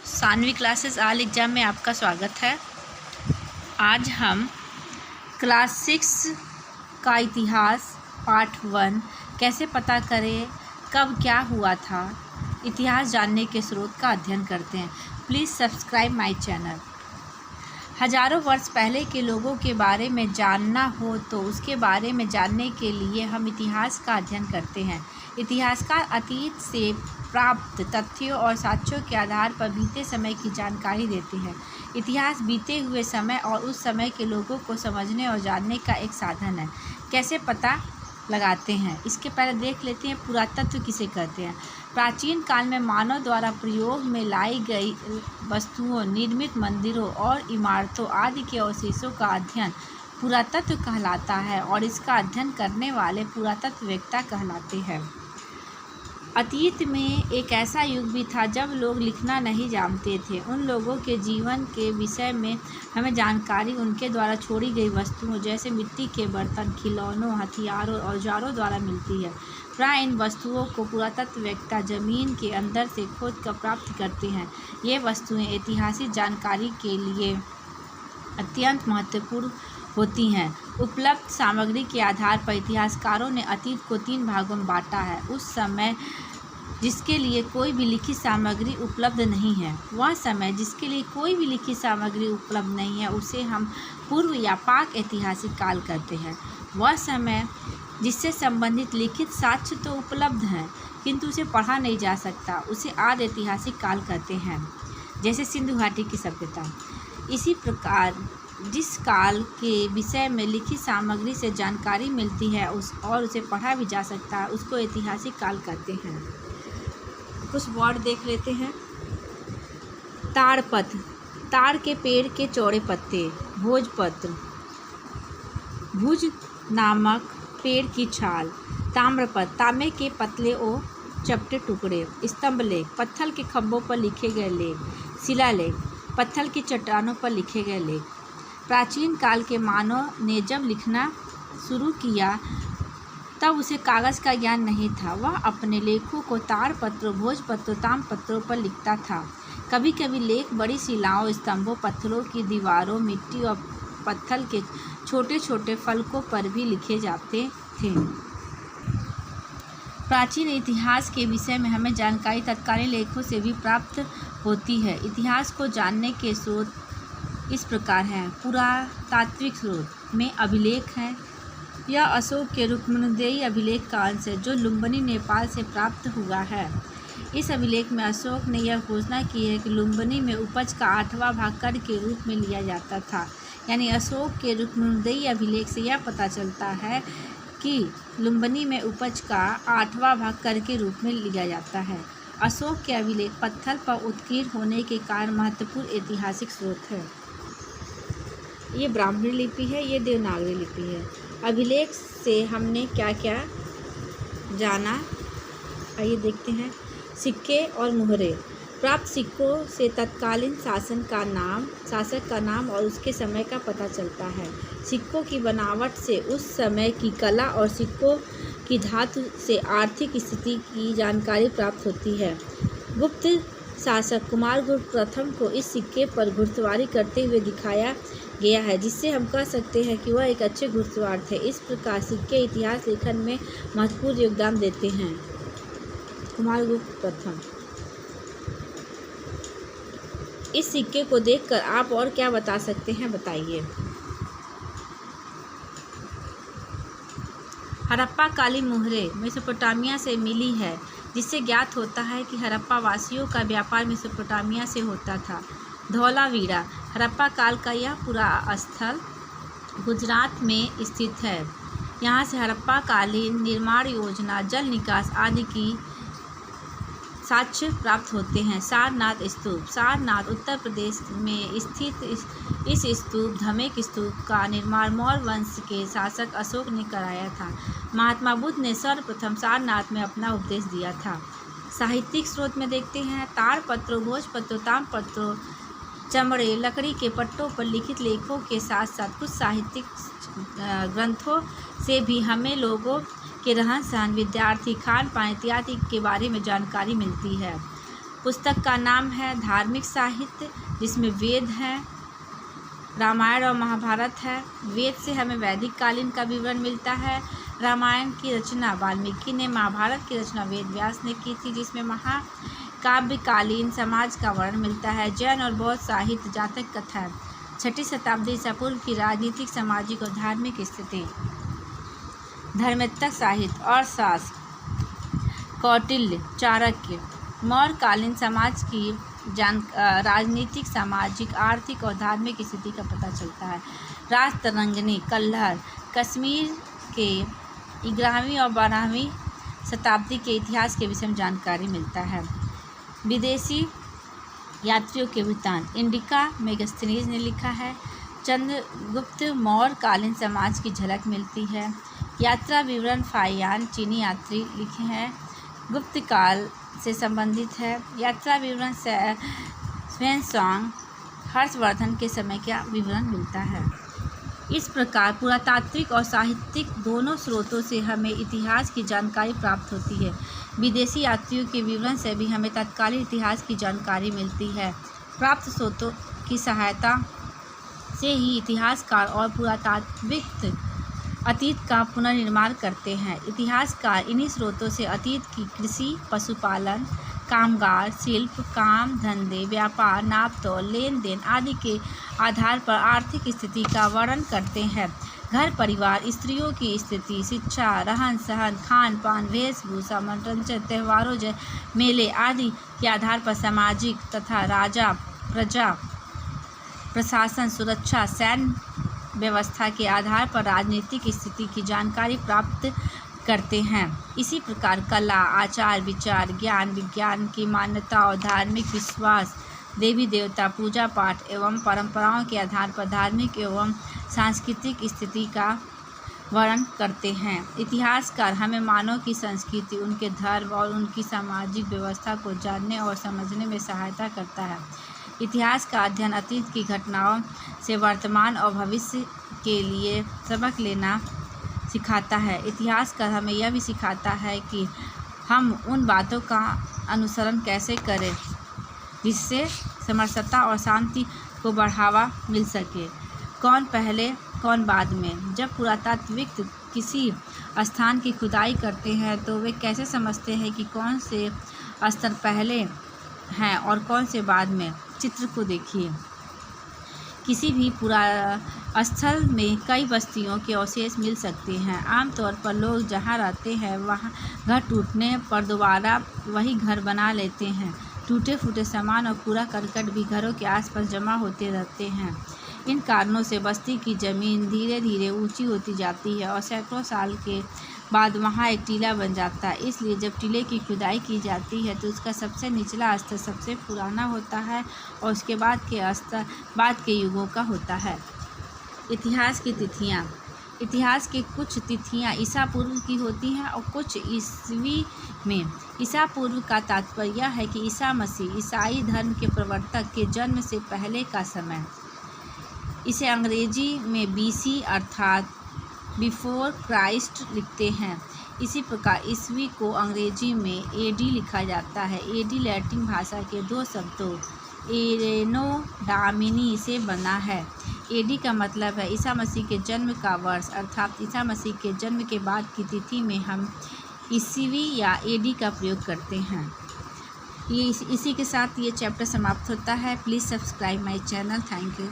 Saanvi classes all exam में आपका स्वागत है। आज हम क्लास 6 का इतिहास पार्ट 1 कैसे पता करें कब क्या हुआ था, इतिहास जानने के स्रोत का अध्ययन करते हैं। Please subscribe my channel. हजारों वर्ष पहले के लोगों के बारे में जानना हो तो उसके बारे में जानने के लिए हम इतिहास का अध्ययन करते हैं। इतिहासकार अतीत से प्राप्त तथ्यों और साक्ष्यों के आधार पर बीते समय की जानकारी देते हैं। इतिहास बीते हुए समय और उस समय के लोगों को समझने और जानने का एक साधन है। कैसे पता लगाते हैं, इसके पहले देख लेते हैं पुरातत्व किसे कहते हैं। प्राचीन काल में मानव द्वारा प्रयोग में लाई गई वस्तुओं, निर्मित मंदिरों और इमारतों आदि के अवशेषों का अध्ययन पुरातत्व कहलाता है और इसका अध्ययन करने वाले पुरातत्ववेत्ता कहलाते हैं। अतीत में एक ऐसा युग भी था जब लोग लिखना नहीं जानते थे। उन लोगों के जीवन के विषय में हमें जानकारी उनके द्वारा छोड़ी गई वस्तुओं जैसे मिट्टी के बर्तन, खिलौनों, हथियारों और औजारों द्वारा मिलती है। प्राय इन वस्तुओं को पुरातत्ववेत्ता जमीन के अंदर से खोद कर प्राप्त करते हैं। ये वस्तुएं ऐतिहासिक जानकारी के लिए अत्यंत महत्वपूर्ण होती हैं। उपलब्ध सामग्री के आधार पर इतिहासकारों ने अतीत को 3 भागों में बांटा है। उस समय जिसके लिए कोई भी लिखित सामग्री उपलब्ध नहीं है, वह समय जिसके लिए कोई भी लिखित सामग्री उपलब्ध नहीं है उसे हम पूर्व या पाक ऐतिहासिक काल कहते हैं। वह समय जिससे संबंधित लिखित साक्ष्य तो उपलब्ध हैं किंतु उसे पढ़ा नहीं जा सकता, उसे आदि ऐतिहासिक काल कहते हैं, जैसे सिंधु घाटी की सभ्यता। इसी प्रकार जिस काल के विषय में लिखित सामग्री से जानकारी मिलती है और उसे पढ़ा भी जा सकता है उसको ऐतिहासिक काल कहते हैं। कुछ वर्ड देख लेते हैं। ताड़पत्र, ताड़ के पेड़ के चौड़े पत्ते। भोजपत्र, भुज नामक पेड़ की छाल। ताम्रपत्र, तांबे के पतले और चपटे टुकड़े। स्तंभलेख, पत्थर के खंभों पर लिखे गए लेख। शिलालेख, पत्थर की चट्टानों पर लिखे गए लेख। प्राचीन काल के मानव ने जब लिखना शुरू किया तब उसे कागज़ का ज्ञान नहीं था। वह अपने लेखों को ताड़पत्रों, भोजपत्रों, ताम्रपत्रों पर लिखता था। कभी कभी लेख बड़ी शिलाओं, स्तंभों, पत्थरों की दीवारों, मिट्टी और पत्थर के छोटे छोटे फलकों पर भी लिखे जाते थे। प्राचीन इतिहास के विषय में हमें जानकारी तत्कालीन लेखों से भी प्राप्त होती है। इतिहास को जानने के स्रोत इस प्रकार हैं। पुरातात्विक स्रोत में अभिलेख हैं। यह अशोक के रुक्मनुदेयी अभिलेख का अंश है जो लुम्बिनी, नेपाल से प्राप्त हुआ है। इस अभिलेख में अशोक ने यह घोषणा की है कि लुम्बिनी में उपज का 8वां भाग कर के रूप में लिया जाता था। यानी अशोक के रुक्मनुदेयी अभिलेख से यह पता चलता है कि लुम्बिनी में उपज का 8वां भाग कर के रूप में लिया जाता है। अशोक के अभिलेख पत्थर पर उत्कीर्ण होने के कारण महत्वपूर्ण ऐतिहासिक स्रोत है। ये ब्राह्मणी लिपि है, ये देवनागरी लिपि है। अभिलेख से हमने क्या क्या जाना, आइए देखते हैं। सिक्के और मुहरे। प्राप्त सिक्कों से तत्कालीन शासक का नाम और उसके समय का पता चलता है। सिक्कों की बनावट से उस समय की कला और सिक्कों की धातु से आर्थिक स्थिति की जानकारी प्राप्त होती है। गुप्त शासक कुमारगुप्त प्रथम को इस सिक्के पर घुड़सवारी करते हुए दिखाया गया है, जिससे हम कह सकते हैं कि वह एक अच्छे घुड़सवार थे। इस प्रकार सिक्के इतिहास लेखन में महत्वपूर्ण योगदान देते हैं। कुमारगुप्त प्रथम। इस सिक्के को देखकर आप और क्या बता सकते हैं, बताइए। हड़प्पा काली मुहरे मेसोपोटामिया से मिली है, जिससे ज्ञात होता है कि हड़प्पा वासियों का व्यापार मेसोपोटामिया से होता था। धौलावीरा, हड़प्पा काल का यह पुरा स्थल गुजरात में स्थित है। यहाँ से हड़प्पा कालीन निर्माण योजना, जल निकास आदि की साक्ष्य प्राप्त होते हैं। सारनाथ स्तूप। सारनाथ उत्तर प्रदेश में स्थित इस स्तूप धमेक स्तूप का निर्माण मौर्य वंश के शासक अशोक ने कराया था। महात्मा बुद्ध ने सर्वप्रथम सारनाथ में अपना उपदेश दिया था। साहित्यिक स्रोत में देखते हैं। ताड़पत्रों, भोजपत्रों, ताम्रपत्रों, चमड़े, लकड़ी के पट्टों पर लिखित लेखों के साथ साथ कुछ साहित्यिक ग्रंथों से भी हमें लोगों के रहन सहन, विद्यार्थी, खान पान इत्यादि के बारे में जानकारी मिलती है। पुस्तक का नाम है धार्मिक साहित्य, जिसमें वेद हैं, रामायण और महाभारत है। वेद से हमें वैदिक कालीन का विवरण मिलता है। रामायण की रचना वाल्मीकि ने, महाभारत की रचना वेद व्यास ने की थी, जिसमें महाकाव्यकालीन समाज का वर्णन मिलता है। जैन और बौद्ध साहित्य जातक कथा 6वीं शताब्दी ईसा पूर्व की राजनीतिक, सामाजिक और धार्मिक स्थिति। धर्मेत्तर साहित्य अर्थशास्त्र कौटिल्य, चाणक्य। मौर्यकालीन समाज की राजनीतिक, सामाजिक, आर्थिक और धार्मिक स्थिति का पता चलता है। राजतरंगिणी, कल्हर। कश्मीर के 11वीं और 12वीं शताब्दी के इतिहास के विषय में जानकारी मिलता है। विदेशी यात्रियों के वृत्तांत इंडिका मेगास्थनीज ने लिखा है। चंद्रगुप्त मौर्यकालीन समाज की झलक मिलती है। यात्रा विवरण फाहियान चीनी यात्री लिखे हैं, गुप्त काल से संबंधित है। यात्रा विवरण से ह्वेनसांग हर्षवर्धन के समय का विवरण मिलता है। इस प्रकार पुरातात्विक और साहित्यिक दोनों स्रोतों से हमें इतिहास की जानकारी प्राप्त होती है। विदेशी यात्रियों के विवरण से भी हमें तत्कालीन इतिहास की जानकारी मिलती है। प्राप्त स्रोतों की सहायता से ही इतिहासकार और पुरातात्विक अतीत का पुनर्निर्माण करते हैं। इतिहासकार इन्हीं स्रोतों से अतीत की कृषि, पशुपालन, कामगार, शिल्प, काम धंधे, व्यापार, नापतोल, लेन देन आदि के आधार पर आर्थिक स्थिति का वर्णन करते हैं। घर परिवार, स्त्रियों की स्थिति, शिक्षा, रहन सहन, खान पान, वेशभूषा, मनोरंजन, त्योहारों, मेले आदि के आधार पर सामाजिक तथा राजा प्रजा, प्रशासन, सुरक्षा, सैन्य व्यवस्था के आधार पर राजनीतिक स्थिति की जानकारी प्राप्त करते हैं। इसी प्रकार कला, आचार विचार, ज्ञान विज्ञान की मान्यता और धार्मिक विश्वास, देवी देवता, पूजा पाठ एवं परंपराओं के आधार पर धार्मिक एवं सांस्कृतिक स्थिति का वर्णन करते हैं। इतिहासकार हमें मानव की संस्कृति, उनके धर्म और उनकी सामाजिक व्यवस्था को जानने और समझने में सहायता करता है। इतिहास का अध्ययन अतीत की घटनाओं से वर्तमान और भविष्य के लिए सबक लेना सिखाता है। इतिहासकार हमें यह भी सिखाता है कि हम उन बातों का अनुसरण कैसे करें जिससे समरसता और शांति को बढ़ावा मिल सके। कौन पहले कौन बाद में। जब पुरातात्विक किसी स्थान की खुदाई करते हैं तो वे कैसे समझते हैं कि कौन से स्थल पहले हैं और कौन से बाद में। चित्र को देखिए। किसी भी पुरा स्थल में कई बस्तियों के अवशेष मिल सकते हैं। आमतौर पर लोग जहां रहते हैं वहां घर टूटने पर दोबारा वही घर बना लेते हैं। टूटे फूटे सामान और कूड़ा करकट भी घरों के आसपास जमा होते रहते हैं। इन कारणों से बस्ती की ज़मीन धीरे धीरे ऊंची होती जाती है और सैकड़ों साल के बाद वहां एक टीला बन जाता है। इसलिए जब टीले की खुदाई की जाती है तो उसका सबसे निचला स्तर सबसे पुराना होता है और उसके बाद के स्तर बाद के युगों का होता है। इतिहास की तिथियाँ। इतिहास की कुछ तिथियाँ ईसा पूर्व की होती हैं और कुछ ईस्वी में। ईसा पूर्व का तात्पर्य यह है कि ईसा मसीह ईसाई धर्म के प्रवर्तक के जन्म से पहले का समय। इसे अंग्रेजी में BC अर्थात बिफोर क्राइस्ट लिखते हैं। इसी प्रकार ईस्वी को अंग्रेजी में AD लिखा जाता है। AD लैटिन भाषा के दो शब्दों एनो डामिनी से बना है। AD का मतलब है ईसा मसीह के जन्म का वर्ष, अर्थात ईसा मसीह के जन्म के बाद की तिथि में हम ईस्वी या AD का प्रयोग करते हैं। इसी के साथ ये चैप्टर समाप्त होता है। Please subscribe my channel. Thank you.